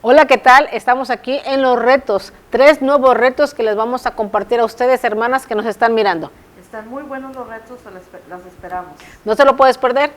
Hola, ¿qué tal? Estamos aquí en los retos, 3 nuevos retos que les vamos a compartir a ustedes, hermanas que nos están mirando. Están muy buenos los retos, los esperamos. No se lo puedes perder.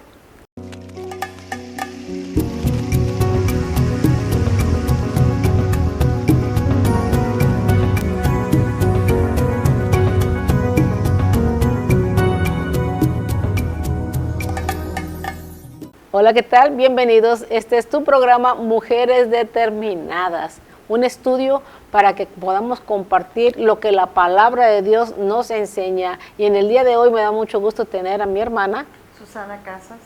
Hola, ¿qué tal? Bienvenidos. Este es tu programa Mujeres Determinadas, un estudio para que podamos compartir lo que la palabra de Dios nos enseña. Y en el día de hoy me da mucho gusto tener a mi hermana Susana Casas.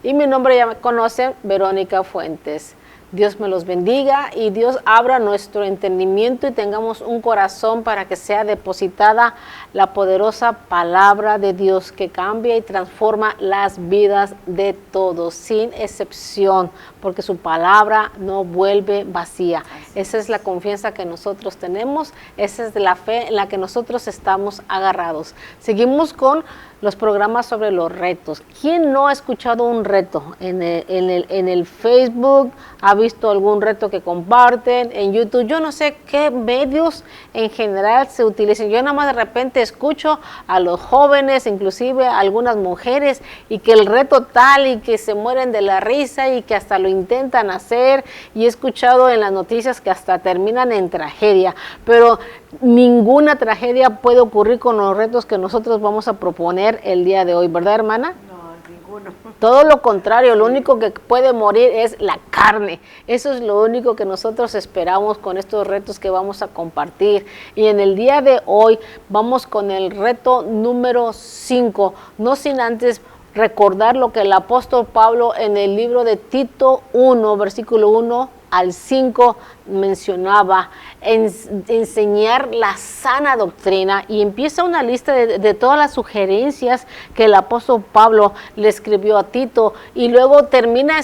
Y mi nombre ya me conocen, Verónica Fuentes. Dios me los bendiga y Dios abra nuestro entendimiento y tengamos un corazón para que sea depositada la poderosa palabra de Dios que cambia y transforma las vidas de todos, sin excepción, porque su palabra no vuelve vacía. Esa es la confianza que nosotros tenemos, esa es la fe en la que nosotros estamos agarrados. Seguimos con los programas sobre los retos. ¿Quién no ha escuchado un reto en el Facebook? ¿Ha visto algún reto que comparten en YouTube? Yo no sé qué medios en general se utilizan. Yo nada más de repente escucho a los jóvenes, inclusive a algunas mujeres, y que el reto tal y que se mueren de la risa y que hasta lo intentan hacer. Y he escuchado en las noticias que hasta terminan en tragedia. Pero ninguna tragedia puede ocurrir con los retos que nosotros vamos a proponer el día de hoy, ¿verdad, hermana? No, ninguno. Todo lo contrario, lo único que puede morir es la carne. Eso es lo único que nosotros esperamos con estos retos que vamos a compartir. Y en el día de hoy vamos con el reto número 5, no sin antes recordar lo que el apóstol Pablo en el libro de Tito 1, versículo 1 al 5 mencionaba, enseñar la sana doctrina, y empieza una lista de todas las sugerencias que el apóstol Pablo le escribió a Tito, y luego termina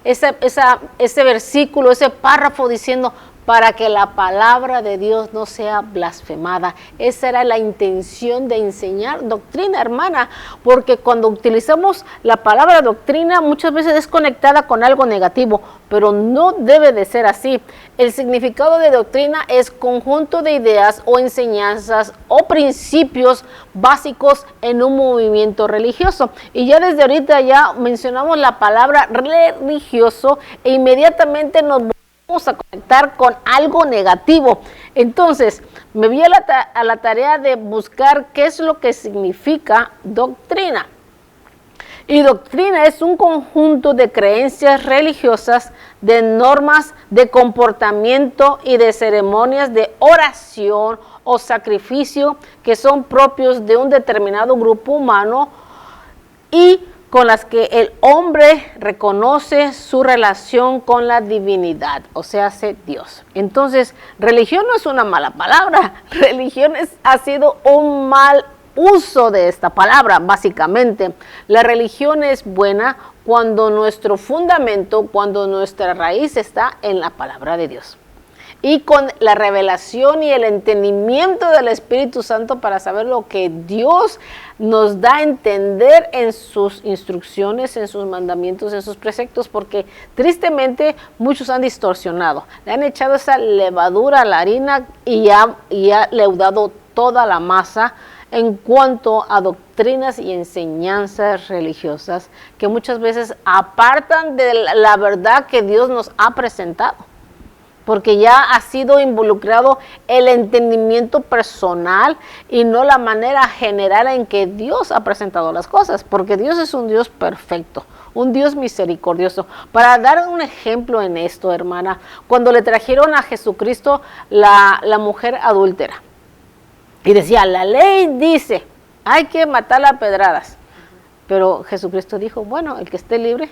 ese versículo, ese párrafo diciendo, para que la palabra de Dios no sea blasfemada. Esa era la intención de enseñar doctrina, hermana, porque cuando utilizamos la palabra doctrina muchas veces es conectada con algo negativo, pero no debe de ser así. El significado de doctrina es conjunto de ideas o enseñanzas o principios básicos en un movimiento religioso. Y ya desde ahorita ya mencionamos la palabra religioso e inmediatamente nos vamos a conectar con algo negativo. Entonces, me vi a la tarea de buscar qué es lo que significa doctrina. Y doctrina es un conjunto de creencias religiosas, de normas de comportamiento y de ceremonias de oración o sacrificio que son propios de un determinado grupo humano y con las que el hombre reconoce su relación con la divinidad, o sea, Dios. Entonces, religión no es una mala palabra, religión ha sido un mal uso de esta palabra, básicamente. La religión es buena cuando nuestro fundamento, cuando nuestra raíz está en la palabra de Dios. Y con la revelación y el entendimiento del Espíritu Santo para saber lo que Dios nos da a entender en sus instrucciones, en sus mandamientos, en sus preceptos, porque tristemente muchos han distorsionado, le han echado esa levadura a la harina y ha leudado toda la masa en cuanto a doctrinas y enseñanzas religiosas que muchas veces apartan de la verdad que Dios nos ha presentado, porque ya ha sido involucrado el entendimiento personal y no la manera general en que Dios ha presentado las cosas, porque Dios es un Dios perfecto, un Dios misericordioso. Para dar un ejemplo en esto, hermana, cuando le trajeron a Jesucristo la mujer adúltera, y decía, la ley dice, hay que matarla a pedradas, pero Jesucristo dijo, bueno, el que esté libre,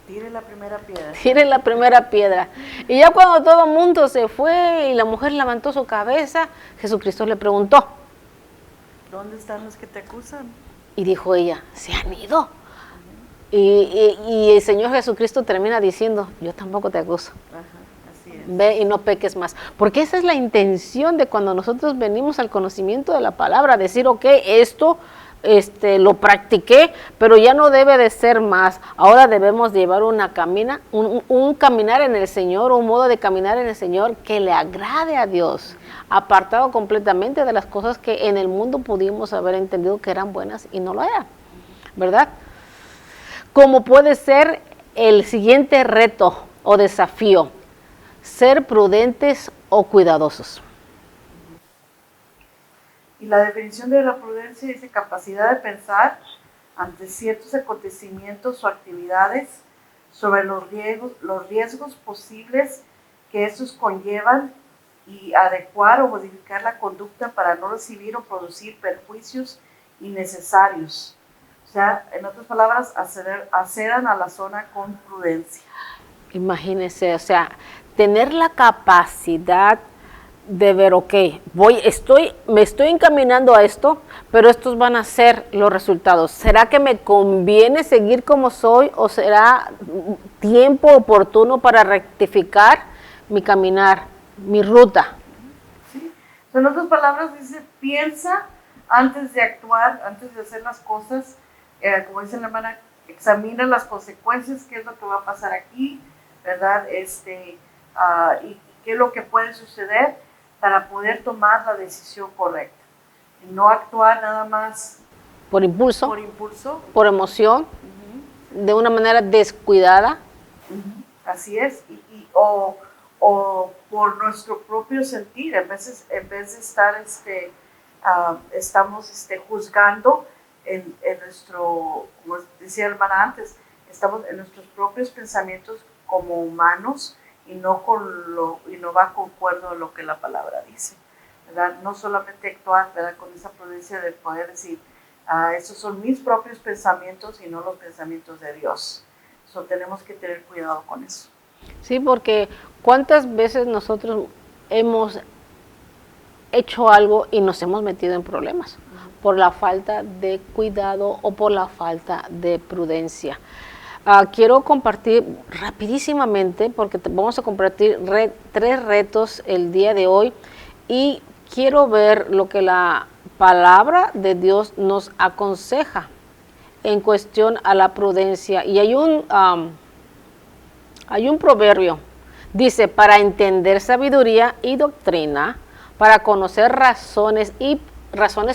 tire la primera piedra. Tire la primera piedra. Y ya cuando todo el mundo se fue y la mujer levantó su cabeza, Jesucristo le preguntó, ¿dónde están los que te acusan? Y dijo ella, se han ido. Y el Señor Jesucristo termina diciendo, yo tampoco te acuso. Ajá, así es. Ve y no peques más. Porque esa es la intención de cuando nosotros venimos al conocimiento de la palabra, decir, ok, esto lo practiqué, pero ya no debe de ser más. Ahora debemos llevar un caminar en el Señor, un modo de caminar en el Señor que le agrade a Dios, apartado completamente de las cosas que en el mundo pudimos haber entendido que eran buenas y no lo eran, ¿verdad? Como puede ser el siguiente reto o desafío, ser prudentes o cuidadosos. Y la definición de la prudencia dice capacidad de pensar ante ciertos acontecimientos o actividades sobre los riesgos posibles que estos conllevan y adecuar o modificar la conducta para no recibir o producir perjuicios innecesarios. O sea, en otras palabras, accedan a la zona con prudencia. Imagínense, o sea, tener la capacidad de ver, ok, me estoy encaminando a esto, pero estos van a ser los resultados. ¿Será que me conviene seguir como soy o será tiempo oportuno para rectificar mi caminar, mi ruta? ¿Sí? En otras palabras, dice, piensa antes de actuar, antes de hacer las cosas, como dice la hermana, examina las consecuencias, qué es lo que va a pasar aquí, ¿verdad? Y qué es lo que puede suceder para poder tomar la decisión correcta. Y no actuar nada más Por impulso, por emoción, de una manera descuidada. Así es, o por nuestro propio sentir, en vez de estar, estamos juzgando en nuestro, como decía la hermana antes, estamos en nuestros propios pensamientos como humanos y no va concuerdo a lo que la palabra dice, ¿verdad? No solamente actuar, ¿verdad? Con esa prudencia de poder decir, esos son mis propios pensamientos y no los pensamientos de Dios. So, tenemos que tener cuidado con eso. Sí, porque cuántas veces nosotros hemos hecho algo y nos hemos metido en problemas por la falta de cuidado o por la falta de prudencia. Quiero compartir rapidísimamente, porque vamos a compartir 3 retos el día de hoy y quiero ver lo que la palabra de Dios nos aconseja en cuestión a la prudencia. Y hay un proverbio, dice, para entender sabiduría y doctrina, para conocer razones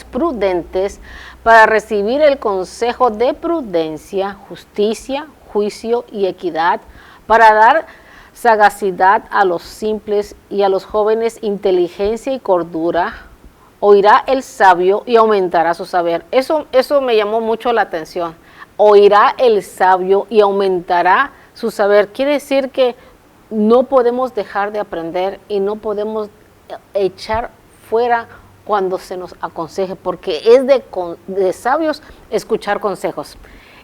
prudentes, para recibir el consejo de prudencia, justicia, juicio y equidad, para dar sagacidad a los simples y a los jóvenes inteligencia y cordura, oirá el sabio y aumentará su saber. Eso me llamó mucho la atención. Oirá el sabio y aumentará su saber. Quiere decir que no podemos dejar de aprender y no podemos echar fuera cuando se nos aconseje, porque es de sabios escuchar consejos.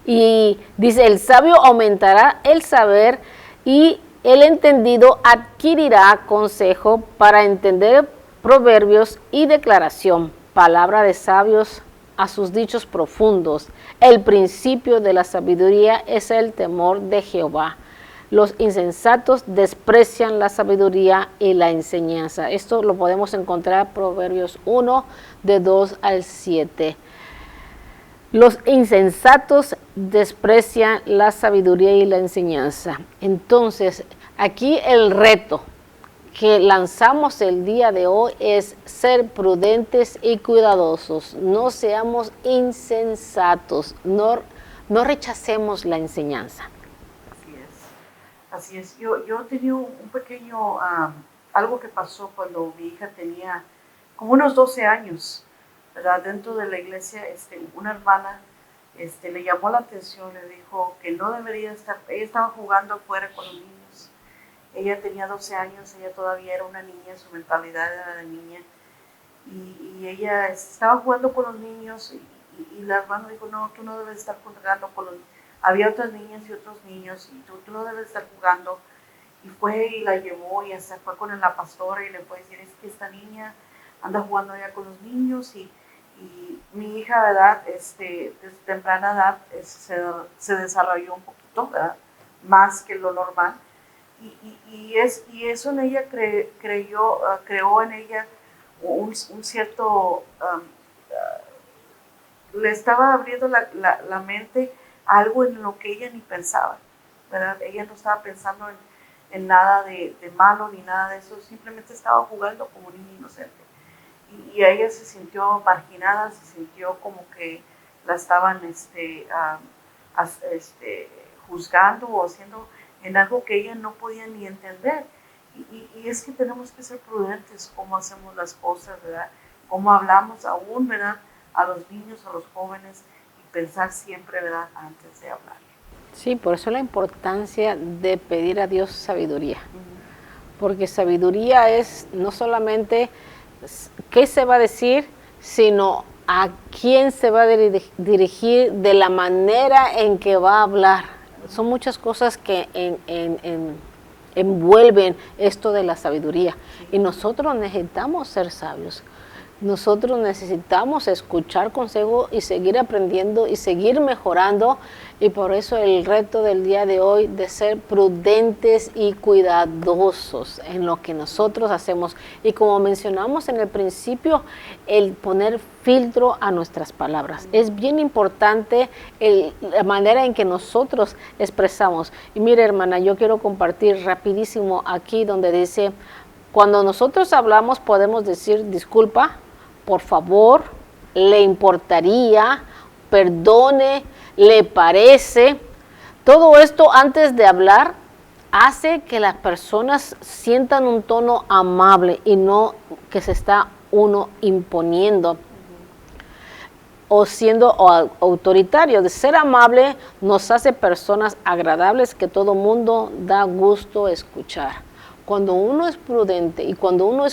Y dice, el sabio aumentará el saber y el entendido adquirirá consejo para entender proverbios y declaración, palabra de sabios a sus dichos profundos. El principio de la sabiduría es el temor de Jehová. Los insensatos desprecian la sabiduría y la enseñanza. Esto lo podemos encontrar en Proverbios 1, de 2 al 7. Los insensatos desprecian la sabiduría y la enseñanza. Entonces, aquí el reto que lanzamos el día de hoy es ser prudentes y cuidadosos. No seamos insensatos, no rechacemos la enseñanza. Así es. Yo tenía un pequeño, algo que pasó cuando mi hija tenía como unos 12 años, ¿verdad? Dentro de la iglesia, una hermana le llamó la atención, le dijo que no debería estar, ella estaba jugando afuera con los niños. Ella tenía 12 años, ella todavía era una niña, su mentalidad era de niña. Y ella estaba jugando con los niños y la hermana dijo, no, tú no debes estar jugando con los niños. Había otras niñas y otros niños y tú no debes estar jugando. Y fue y la llevó y hasta fue con la pastora y le fue a decir, es que esta niña anda jugando allá con los niños y mi hija, ¿verdad? Desde temprana edad se desarrolló un poquito, ¿verdad? Más que lo normal. Y eso en ella creó en ella un cierto le estaba abriendo la mente a algo en lo que ella ni pensaba, ¿verdad? Ella no estaba pensando en nada de malo ni nada de eso, simplemente estaba jugando como un niño inocente. Y ella se sintió marginada, se sintió como que la estaban juzgando o haciendo en algo que ella no podía ni entender. Y es que tenemos que ser prudentes cómo hacemos las cosas, ¿verdad? Cómo hablamos aún, ¿verdad? A los niños, a los jóvenes, y pensar siempre, ¿verdad? Antes de hablar. Sí, por eso la importancia de pedir a Dios sabiduría. Porque sabiduría es no solamente qué se va a decir, sino a quién se va a dirigir, de la manera en que va a hablar. Son muchas cosas que envuelven esto de la sabiduría. Y nosotros necesitamos ser sabios. Nosotros necesitamos escuchar consejo y seguir aprendiendo y seguir mejorando, y por eso el reto del día de hoy de ser prudentes y cuidadosos en lo que nosotros hacemos, y como mencionamos en el principio, el poner filtro a nuestras palabras. Es bien importante la manera en que nosotros expresamos. Y mire, hermana, yo quiero compartir rapidísimo aquí donde dice, cuando nosotros hablamos podemos decir disculpa, por favor, le importaría, perdone, le parece. Todo esto antes de hablar hace que las personas sientan un tono amable y no que se está uno imponiendo o siendo autoritario. De ser amable nos hace personas agradables que todo mundo da gusto escuchar. Cuando uno es prudente y cuando uno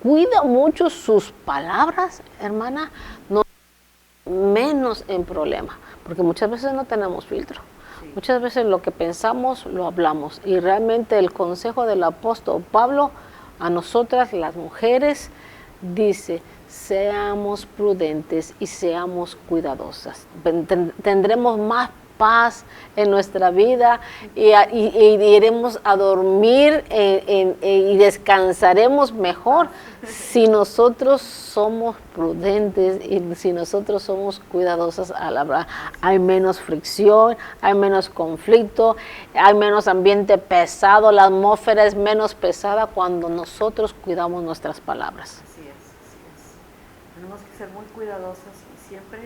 cuida mucho sus palabras, hermana, no menos en problema, porque muchas veces no tenemos filtro. Sí. Muchas veces lo que pensamos lo hablamos, y realmente el consejo del apóstol Pablo a nosotras las mujeres dice: seamos prudentes y seamos cuidadosas. Tendremos más paz en nuestra vida y iremos a dormir y descansaremos mejor si nosotros somos prudentes y si nosotros somos cuidadosas al hablar. Hay menos fricción, hay menos conflicto, hay menos ambiente pesado, la atmósfera es menos pesada cuando nosotros cuidamos nuestras palabras. Así es. Tenemos que ser muy cuidadosas y siempre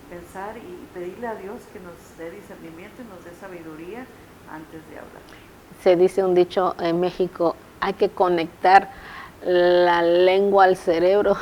pensar y pedirle a Dios que nos dé discernimiento y nos dé sabiduría antes de hablar. Se dice un dicho en México: hay que conectar la lengua al cerebro,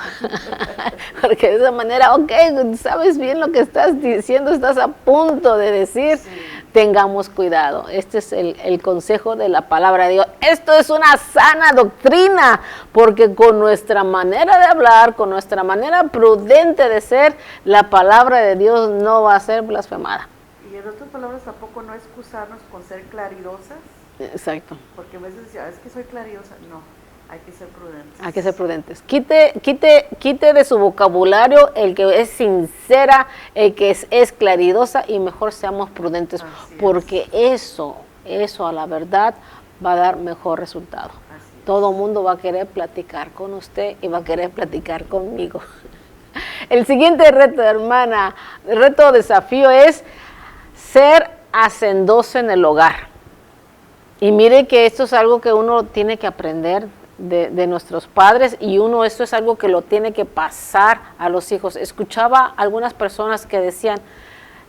porque de esa manera, ok, sabes bien lo que estás diciendo, estás a punto de decir. Sí. Tengamos cuidado. Este es el consejo de la palabra de Dios. Esto es una sana doctrina, porque con nuestra manera de hablar, con nuestra manera prudente de ser, la palabra de Dios no va a ser blasfemada. Y en otras palabras, tampoco no excusarnos con ser claridosas. Exacto. Porque a veces decía, es que soy claridosa. No, hay que ser prudentes. Hay que ser prudentes. Quite de su vocabulario el que es sincera, el que es claridosa, y mejor seamos prudentes. Así porque eso a la verdad va a dar mejor resultado. Todo el mundo va a querer platicar con usted y va a querer platicar conmigo. El siguiente reto, hermana, reto o desafío es ser hacendoso en el hogar. Y mire que esto es algo que uno tiene que aprender de nuestros padres, y esto es algo que lo tiene que pasar a los hijos. Escuchaba algunas personas que decían,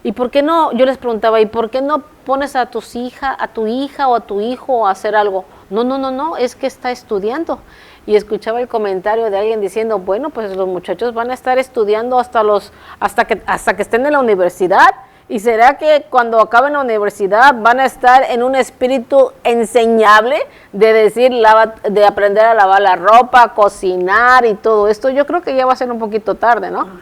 ¿y por qué no? Yo les preguntaba, ¿y por qué no pones a tu hija o a tu hijo a hacer algo? No, es que está estudiando. Y escuchaba el comentario de alguien diciendo, bueno, pues los muchachos van a estar estudiando hasta que estén en la universidad. ¿Y será que cuando acaben la universidad van a estar en un espíritu enseñable de aprender a lavar la ropa, cocinar y todo esto? Yo creo que ya va a ser un poquito tarde, ¿no?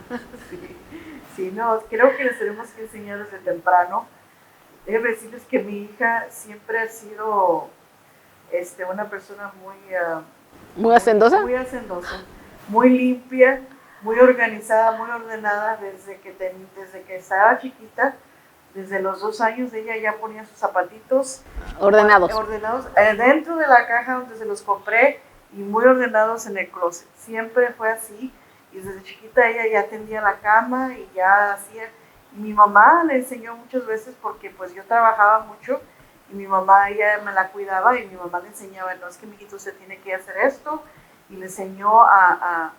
Sí, no, creo que les tenemos que enseñar desde temprano. Debo decirles que mi hija siempre ha sido una persona muy hacendosa. Muy hacendosa, muy limpia, muy organizada, muy ordenada. Desde que estaba chiquita, desde los 2 años, ella ya ponía sus zapatitos ordenados dentro de la caja donde se los compré, y muy ordenados en el closet. Siempre fue así, y desde chiquita ella ya tendía la cama y ya hacía, y mi mamá le enseñó muchas veces porque pues yo trabajaba mucho y mi mamá, ella me la cuidaba y mi mamá le enseñaba, no, es que mijito usted tiene que hacer esto, y le enseñó a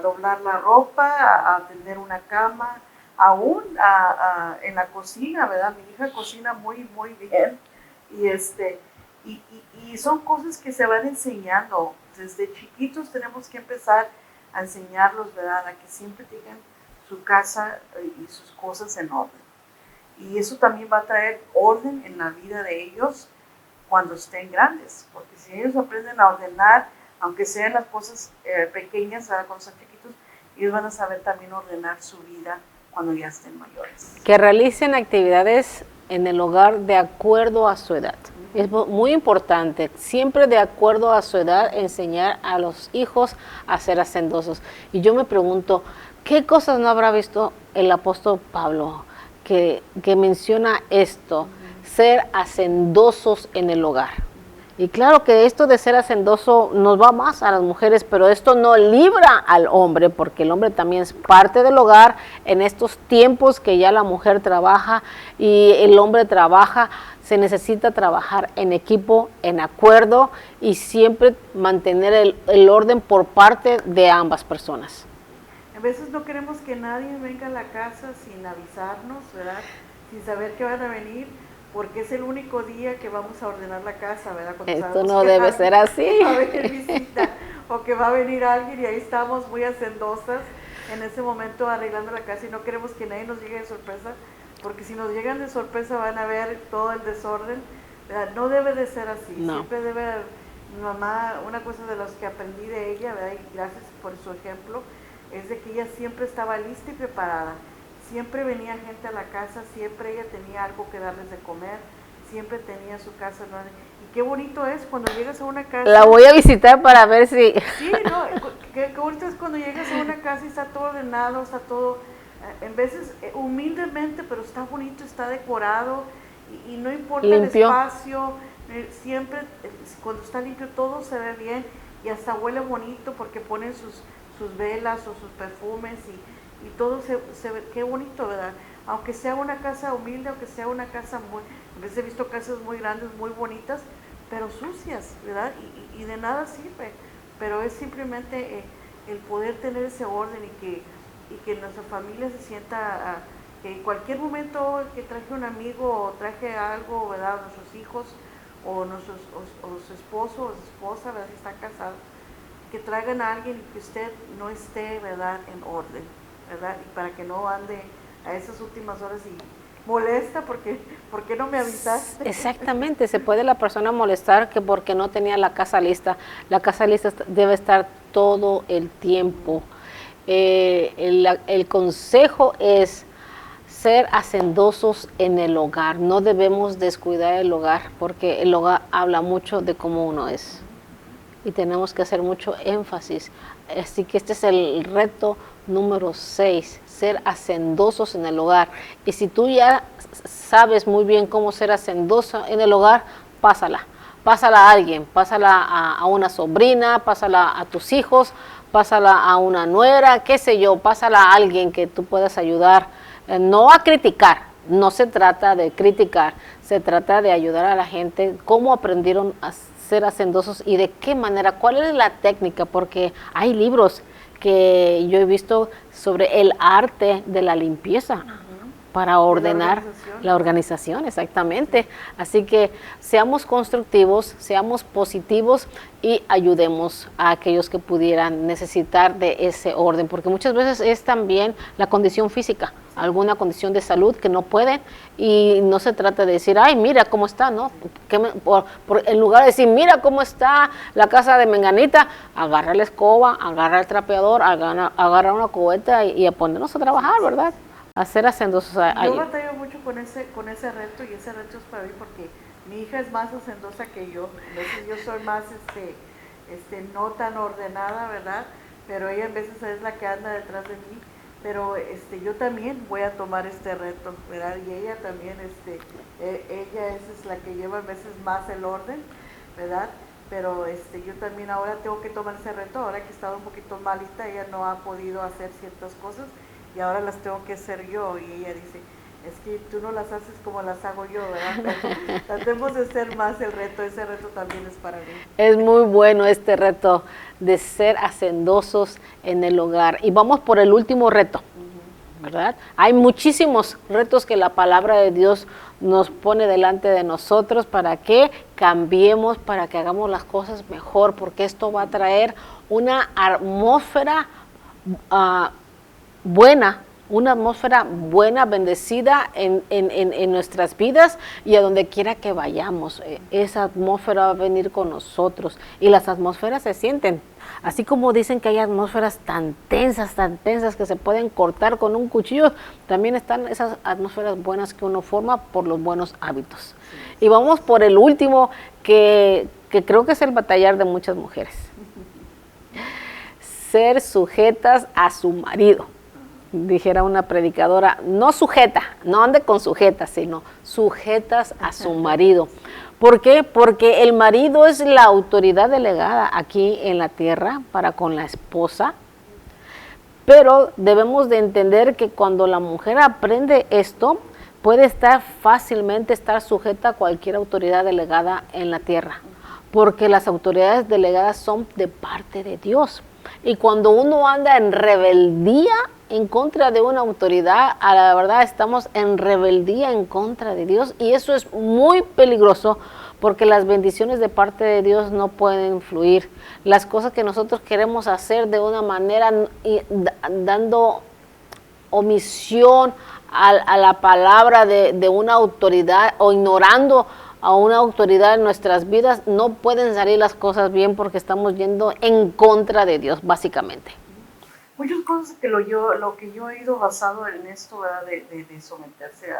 doblar la ropa, a tender una cama, aún en la cocina, ¿verdad? Mi hija cocina muy, muy bien, y y son cosas que se van enseñando. Desde chiquitos tenemos que empezar a enseñarlos, ¿verdad? A que siempre tengan su casa y sus cosas en orden. Y eso también va a traer orden en la vida de ellos cuando estén grandes, porque si ellos aprenden a ordenar, aunque sean las cosas pequeñas, ¿verdad? Cuando son chiquitos, ellos van a saber también ordenar su vida cuando ya estén mayores. Que realicen actividades en el hogar de acuerdo a su edad. Es muy importante, siempre de acuerdo a su edad, enseñar a los hijos a ser hacendosos. Y yo me pregunto, ¿qué cosas no habrá visto el apóstol Pablo que menciona esto? Ser hacendosos en el hogar. Y claro que esto de ser hacendoso nos va más a las mujeres, pero esto no libra al hombre, porque el hombre también es parte del hogar en estos tiempos que ya la mujer trabaja y el hombre trabaja. Se necesita trabajar en equipo, en acuerdo y siempre mantener el orden por parte de ambas personas. A veces no queremos que nadie venga a la casa sin avisarnos, ¿verdad? Sin saber que van a venir, porque es el único día que vamos a ordenar la casa, ¿verdad? Cuando esto no debe ser así. Va a venir visita o que va a venir alguien y ahí estamos muy hacendosas en ese momento arreglando la casa y no queremos que nadie nos llegue de sorpresa, porque si nos llegan de sorpresa van a ver todo el desorden, ¿verdad? No debe de ser así, no. Siempre debe, mi mamá, una cosa de las que aprendí de ella, ¿verdad? Y gracias por su ejemplo, es de que ella siempre estaba lista y preparada. Siempre venía gente a la casa, siempre ella tenía algo que darles de comer, siempre tenía su casa. ¿No? Y qué bonito es cuando llegas a una casa. La voy a visitar para ver si... Sí, no, qué bonito es cuando llegas a una casa y está todo ordenado, está todo, en veces humildemente, pero está bonito, está decorado y no importa limpio. El espacio, siempre cuando está limpio todo se ve bien y hasta huele bonito porque ponen sus velas o sus perfumes y todo se ve, qué bonito, ¿verdad? Aunque sea una casa humilde, aunque sea una casa muy, a veces he visto casas muy grandes, muy bonitas, pero sucias, ¿verdad? Y de nada sirve, pero es simplemente el poder tener ese orden y que nuestra familia se sienta, que en cualquier momento que traje un amigo o traje algo, ¿verdad? Nuestros hijos o su esposo o su esposa, ¿verdad? Si está casado, que traigan a alguien y que usted no esté, ¿verdad? En orden, ¿verdad? Y para que no ande a esas últimas horas y molesta ¿por qué no me avisaste? Exactamente, se puede la persona molestar que porque no tenía la casa lista. La casa lista debe estar todo el tiempo. El consejo es ser hacendosos en el hogar. No debemos descuidar el hogar porque el hogar habla mucho de cómo uno es. Y tenemos que hacer mucho énfasis. Así que este es el reto número 6, ser hacendosos en el hogar. Y si tú ya sabes muy bien cómo ser hacendoso en el hogar, pásala a alguien, pásala a una sobrina, pásala a tus hijos, pásala a una nuera, qué sé yo, pásala a alguien que tú puedas ayudar, no a criticar. No se trata de criticar, se trata de ayudar a la gente, cómo aprendieron a ser hacendosos y de qué manera, cuál es la técnica, porque hay libros que yo he visto sobre el arte de la limpieza para ordenar la organización, exactamente. Así que seamos constructivos, seamos positivos y ayudemos a aquellos que pudieran necesitar de ese orden, porque muchas veces es también la condición física, alguna condición de salud que no pueden y no se trata de decir, ay, mira cómo está, ¿no? En lugar de decir, mira cómo está la casa de Menganita, agarra la escoba, agarra el trapeador, agarra una cubeta y a ponernos a trabajar, ¿verdad? Hacer hacendosos. Yo batallo mucho con ese reto y ese reto es para mí porque mi hija es más hacendosa que yo. A veces yo soy más no tan ordenada, ¿verdad? Pero ella a veces es la que anda detrás de mí. Pero yo también voy a tomar este reto, ¿verdad? Y ella también, ella es la que lleva a veces más el orden, ¿verdad? pero yo también ahora tengo que tomar ese reto, ahora que he estado un poquito malita, ella no ha podido hacer ciertas cosas y ahora las tengo que hacer yo, y ella dice, es que tú no las haces como las hago yo, ¿verdad? Pero tratemos de ser más el reto, ese reto también es para mí. Es muy bueno este reto de ser hacendosos en el hogar. Y vamos por el último reto, ¿verdad? Hay muchísimos retos que la palabra de Dios nos pone delante de nosotros para que cambiemos, para que hagamos las cosas mejor, porque esto va a traer una atmósfera buena, una atmósfera buena, bendecida en nuestras vidas y a donde quiera que vayamos. Esa atmósfera va a venir con nosotros y las atmósferas se sienten. Así como dicen que hay atmósferas tan tensas que se pueden cortar con un cuchillo, también están esas atmósferas buenas que uno forma por los buenos hábitos. Y vamos por el último, que creo que es el batallar de muchas mujeres. Ser sujetas a su marido. Dijera una predicadora, no sujeta, no ande con sujetas, sino sujetas a su marido. ¿Por qué? Porque el marido es la autoridad delegada aquí en la tierra para con la esposa, pero debemos de entender que cuando la mujer aprende esto, puede fácilmente estar sujeta a cualquier autoridad delegada en la tierra, porque las autoridades delegadas son de parte de Dios. Y cuando uno anda en rebeldía en contra de una autoridad, a la verdad estamos en rebeldía en contra de Dios, y eso es muy peligroso porque las bendiciones de parte de Dios no pueden fluir. Las cosas que nosotros queremos hacer de una manera dando omisión a la palabra de una autoridad o ignorando a una autoridad en nuestras vidas, no pueden salir las cosas bien porque estamos yendo en contra de Dios, básicamente. Muchas cosas que lo que yo he ido basado en esto, ¿verdad? De someterse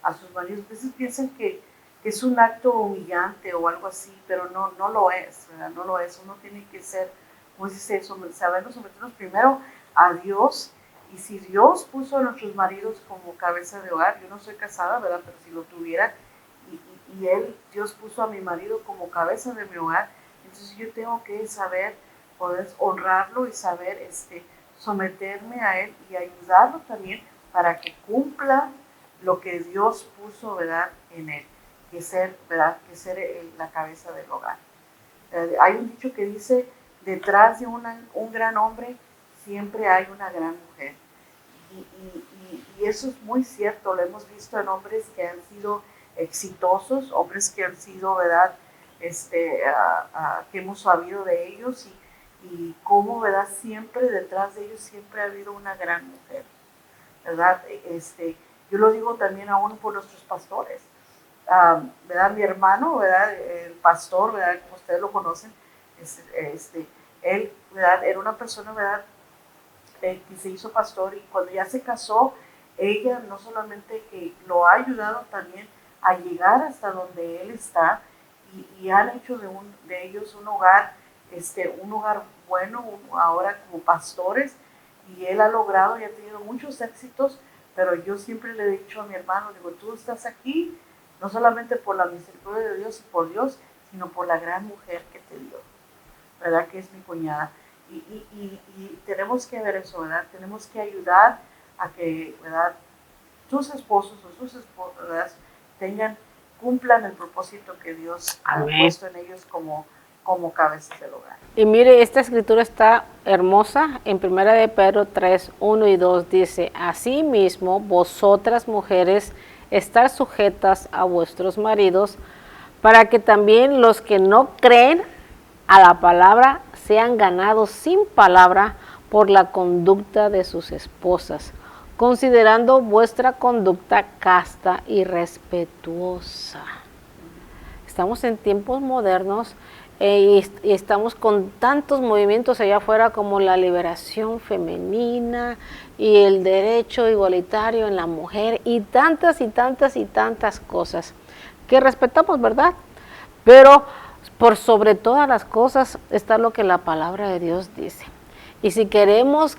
a sus maridos, a veces piensan que es un acto humillante o algo así, pero no lo es, ¿verdad? No lo es. Uno tiene que ser, como dice, sabernos someternos primero a Dios. Y si Dios puso a nuestros maridos como cabeza de hogar, yo no soy casada, ¿verdad? Pero si lo tuviera, y Dios puso a mi marido como cabeza de mi hogar, entonces yo tengo que saber, poder honrarlo y saber someterme a él y ayudarlo también para que cumpla lo que Dios puso, ¿verdad?, en él, que ser, ¿verdad?, que ser la cabeza del hogar. Hay un dicho que dice, detrás de un gran hombre siempre hay una gran mujer. Y eso es muy cierto, lo hemos visto en hombres que han sido exitosos, hombres que han sido, ¿verdad?, que hemos sabido de ellos, y cómo, ¿verdad?, siempre detrás de ellos siempre ha habido una gran mujer, ¿verdad? Yo lo digo también aún por nuestros pastores, ¿verdad? Mi hermano, ¿verdad?, el pastor, ¿verdad?, como ustedes lo conocen, él, ¿verdad?, era una persona, ¿verdad?, que se hizo pastor, y cuando ya se casó, ella no solamente que lo ha ayudado también a llegar hasta donde él está, y han hecho de ellos un hogar bueno, ahora como pastores, y él ha logrado y ha tenido muchos éxitos, pero yo siempre le he dicho a mi hermano, digo, tú estás aquí no solamente por la misericordia de Dios y por Dios, sino por la gran mujer que te dio, ¿verdad?, que es mi cuñada. Y tenemos que ver eso, ¿verdad? Tenemos que ayudar a que, ¿verdad?, tus esposos o sus esposas, ¿verdad?, cumplan el propósito que Dios ha puesto en ellos como cabezas del hogar. Y mire, esta escritura está hermosa. En 1 de Pedro 3, 1 y 2 dice, asimismo, vosotras mujeres, estar sujetas a vuestros maridos, para que también los que no creen a la palabra sean ganados sin palabra por la conducta de sus esposas, considerando vuestra conducta casta y respetuosa. Estamos en tiempos modernos y estamos con tantos movimientos allá afuera como la liberación femenina y el derecho igualitario en la mujer y tantas cosas que respetamos, ¿verdad? Pero por sobre todas las cosas está lo que la palabra de Dios dice. Y si queremos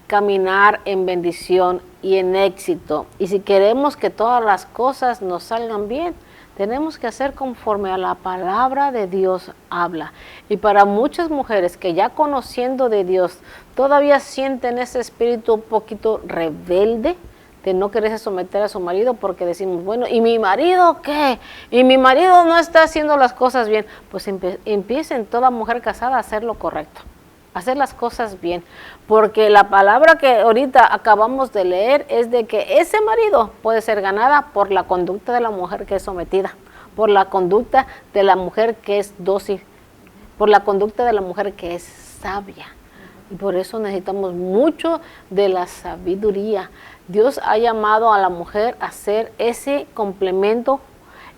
caminar en bendición y en éxito, y si queremos que todas las cosas nos salgan bien, Tenemos que hacer conforme a la palabra de Dios habla. Y para muchas mujeres que ya conociendo de Dios, todavía sienten ese espíritu un poquito rebelde, de no quererse someter a su marido, porque decimos, bueno, ¿y mi marido qué? ¿Y mi marido no está haciendo las cosas bien? Pues empiecen toda mujer casada a hacer lo correcto, hacer las cosas bien, porque la palabra que ahorita acabamos de leer es de que ese marido puede ser ganada por la conducta de la mujer que es sometida, por la conducta de la mujer que es dócil, por la conducta de la mujer que es sabia. Y por eso necesitamos mucho de la sabiduría. Dios ha llamado a la mujer a ser ese complemento,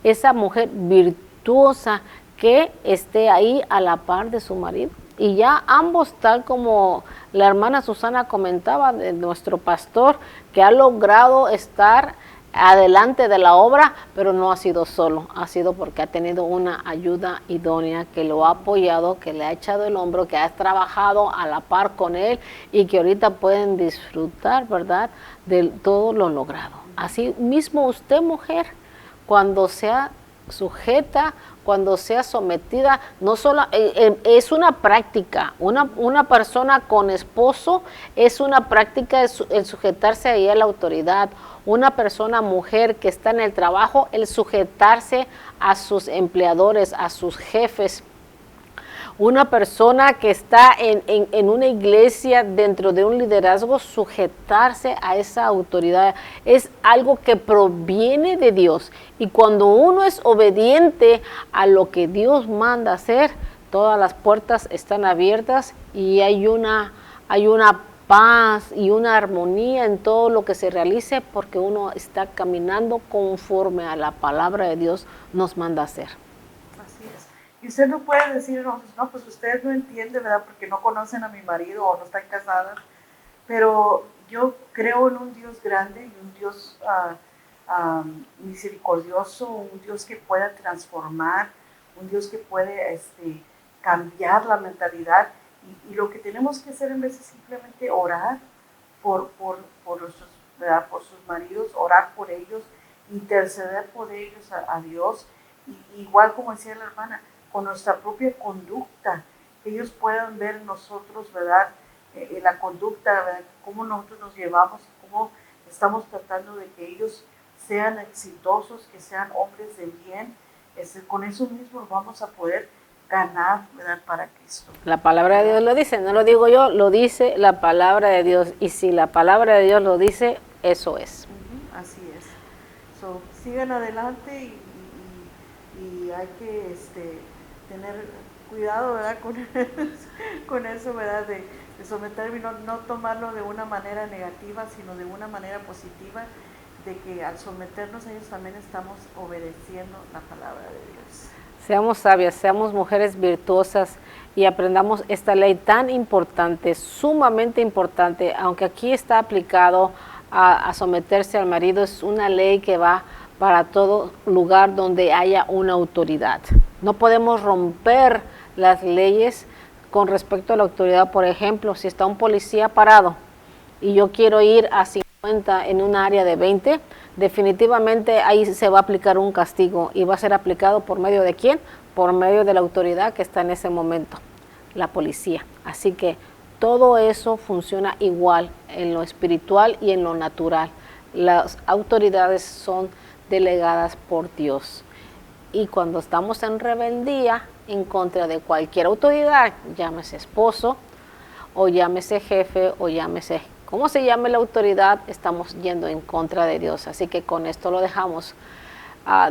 esa mujer virtuosa que esté ahí a la par de su marido. Y ya ambos, tal como la hermana Susana comentaba de nuestro pastor, que ha logrado estar adelante de la obra, pero no ha sido solo, ha sido porque ha tenido una ayuda idónea que lo ha apoyado, que le ha echado el hombro, que ha trabajado a la par con él y que ahorita pueden disfrutar, ¿verdad?, de todo lo logrado. Así mismo usted, mujer, cuando sea sujeta, cuando sea sometida, no solo es una práctica, una persona con esposo es una práctica el sujetarse ahí a la autoridad, una persona mujer que está en el trabajo, el sujetarse a sus empleadores, a sus jefes. Una persona que está en una iglesia dentro de un liderazgo, sujetarse a esa autoridad es algo que proviene de Dios. Y cuando uno es obediente a lo que Dios manda hacer, todas las puertas están abiertas y hay una paz y una armonía en todo lo que se realice porque uno está caminando conforme a la palabra de Dios nos manda hacer. Y usted no puede decir, no, pues ustedes no entienden, ¿verdad? Porque no conocen a mi marido o no están casadas. Pero yo creo en un Dios grande y un Dios misericordioso, un Dios que pueda transformar, un Dios que puede cambiar la mentalidad. Y lo que tenemos que hacer en vez de simplemente orar por sus maridos, orar por ellos, interceder por ellos a Dios. Y igual como decía la hermana, con nuestra propia conducta, que ellos puedan ver en nosotros, ¿verdad? En la conducta, ¿verdad? Cómo nosotros nos llevamos, cómo estamos tratando de que ellos sean exitosos, que sean hombres de bien. Con eso mismo vamos a poder ganar, ¿verdad? Para Cristo. La palabra de Dios lo dice, no lo digo yo, lo dice la palabra de Dios. Y si la palabra de Dios lo dice, eso es. Así es. Sigan adelante y hay que tener cuidado, ¿verdad? con eso, ¿verdad? De someterme y no tomarlo de una manera negativa, sino de una manera positiva, de que al someternos a ellos también estamos obedeciendo la palabra de Dios. Seamos sabias, seamos mujeres virtuosas y aprendamos esta ley tan importante, sumamente importante, aunque aquí está aplicado a someterse al marido, es una ley que va para todo lugar donde haya una autoridad. No podemos romper las leyes con respecto a la autoridad. Por ejemplo, si está un policía parado y yo quiero ir a 50 en un área de 20, definitivamente ahí se va a aplicar un castigo y va a ser aplicado por medio de ¿quién? Por medio de la autoridad que está en ese momento, la policía. Así que todo eso funciona igual en lo espiritual y en lo natural. Las autoridades son delegadas por Dios. Y cuando estamos en rebeldía en contra de cualquier autoridad, llámese esposo, o llámese jefe, o llámese como se llame la autoridad, estamos yendo en contra de Dios. Así que con esto lo dejamos.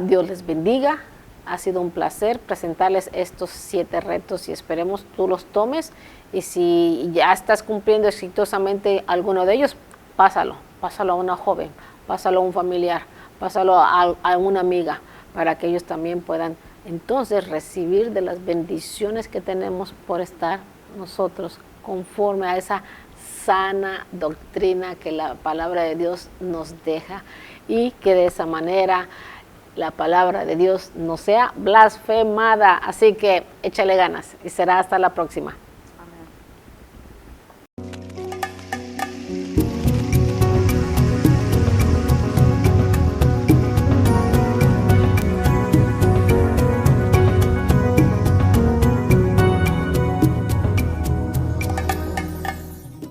Dios les bendiga. Ha sido un placer presentarles estos 7 retos y esperemos tú los tomes. Y si ya estás cumpliendo exitosamente alguno de ellos, pásalo a una joven, pásalo a un familiar, pásalo a una amiga, para que ellos también puedan entonces recibir de las bendiciones que tenemos por estar nosotros conforme a esa sana doctrina que la palabra de Dios nos deja y que de esa manera la palabra de Dios no sea blasfemada. Así que échale ganas y será hasta la próxima.